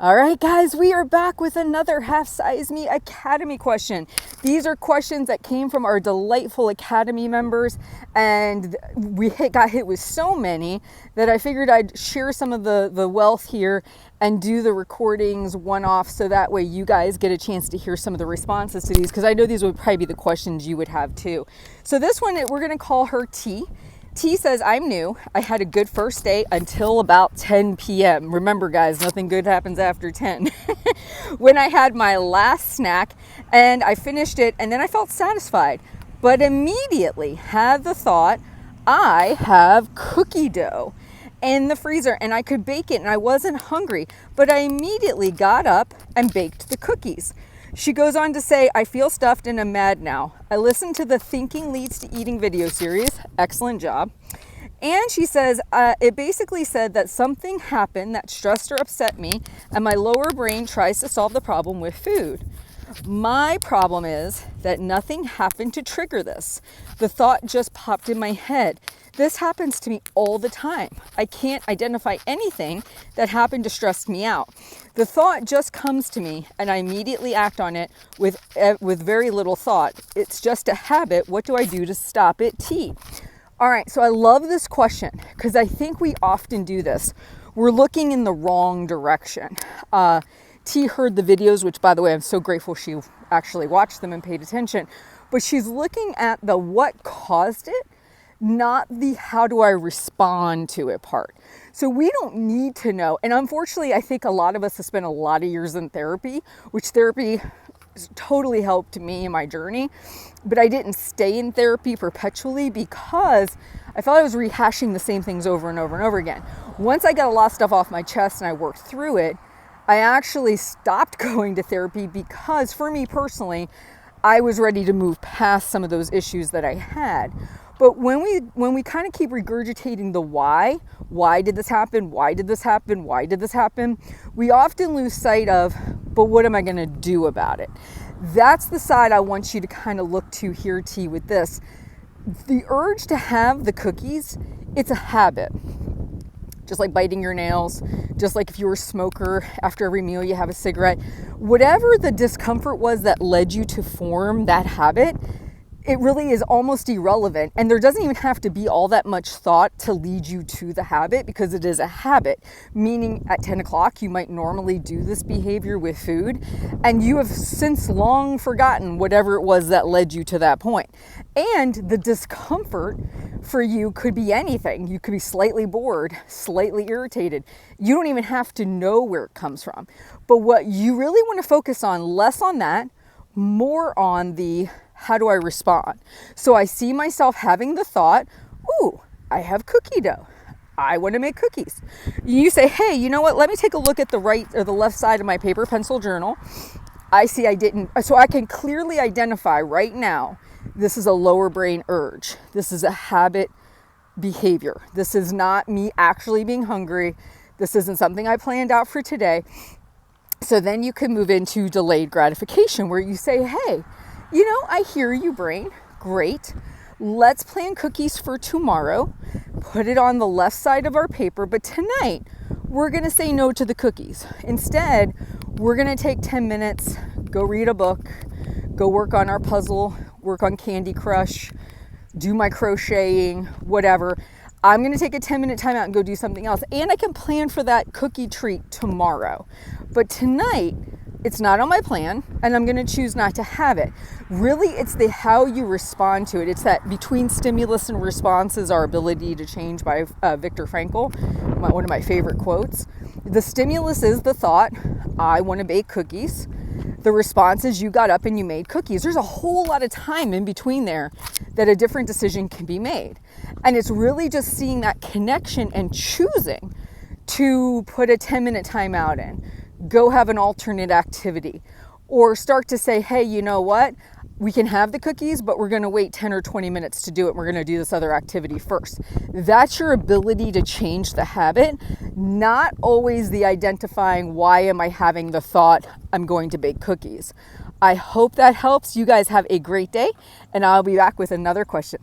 All right, guys, we are back with another Half Size Me Academy question. These are questions that came from our delightful Academy members, and we got hit with so many that I figured I'd share some of the wealth here and do the recordings one-off so that way you guys get a chance to hear some of the responses to these, because I know these would probably be the questions you would have too. So this one, we're going to call her T. T says, I'm new. I had a good first day until about 10 p.m. Remember, guys, nothing good happens after 10. When I had my last snack and I finished it, and then I felt satisfied, but immediately had the thought, I have cookie dough in the freezer and I could bake it and I wasn't hungry, but I immediately got up and baked the cookies. She goes on to say, I feel stuffed and I'm mad now. I listened to the Thinking Leads to Eating video series. Excellent job. And she says, it basically said that something happened that stressed or upset me, and my lower brain tries to solve the problem with food. My problem is that nothing happened to trigger this. The thought just popped in my head. This happens to me all the time. I can't identify anything that happened to stress me out. The thought just comes to me and I immediately act on it with very little thought. It's just a habit. What do I do to stop it, T? All right, so I love this question because I think we often do this. We're looking in the wrong direction. T heard the videos, which by the way, I'm so grateful she actually watched them and paid attention, but she's looking at the what caused it, not the how do I respond to it part. So we don't need to know. And unfortunately, I think a lot of us have spent a lot of years in therapy, which therapy totally helped me in my journey. But I didn't stay in therapy perpetually because I felt I was rehashing the same things over and over and over again. Once I got a lot of stuff off my chest and I worked through it, I actually stopped going to therapy because for me personally, I was ready to move past some of those issues that I had. But when we kind of keep regurgitating the why did this happen? Why did this happen? Why did this happen? We often lose sight of, but what am I going to do about it? That's the side I want you to kind of look to here, T, with this. The urge to have the cookies, it's a habit. Just like biting your nails, just like if you were a smoker, after every meal you have a cigarette. Whatever the discomfort was that led you to form that habit, it really is almost irrelevant. And there doesn't even have to be all that much thought to lead you to the habit because it is a habit. Meaning at 10 o'clock, you might normally do this behavior with food and you have since long forgotten whatever it was that led you to that point. And the discomfort for you could be anything. You could be slightly bored, slightly irritated. You don't even have to know where it comes from. But what you really want to focus on, less on that, more on the how do I respond? So I see myself having the thought, ooh, I have cookie dough. I want to make cookies. You say, hey, you know what? Let me take a look at the right or the left side of my paper pencil journal. I see I didn't, so I can clearly identify right now, this is a lower brain urge. This is a habit behavior. This is not me actually being hungry. This isn't something I planned out for today. So then you can move into delayed gratification where you say, hey, you know, I hear you, brain. Great. Let's plan cookies for tomorrow. Put it on the left side of our paper. But tonight, we're going to say no to the cookies. Instead, we're going to take 10 minutes, go read a book, go work on our puzzle, work on Candy Crush, do my crocheting, whatever. I'm going to take a 10-minute time out and go do something else. And I can plan for that cookie treat tomorrow. But tonight, it's not on my plan, and I'm going to choose not to have it. Really, it's the how you respond to it. It's that between stimulus and response is our ability to change by Viktor Frankl, one of my favorite quotes. The stimulus is the thought, I want to bake cookies. The response is you got up and you made cookies. There's a whole lot of time in between there that a different decision can be made. And it's really just seeing that connection and choosing to put a 10-minute time out in. Go have an alternate activity, or start to say, hey, you know what? We can have the cookies, but we're going to wait 10 or 20 minutes to do it. We're going to do this other activity first. That's your ability to change the habit, not always the identifying why am I having the thought I'm going to bake cookies. I hope that helps. You guys have a great day, and I'll be back with another question.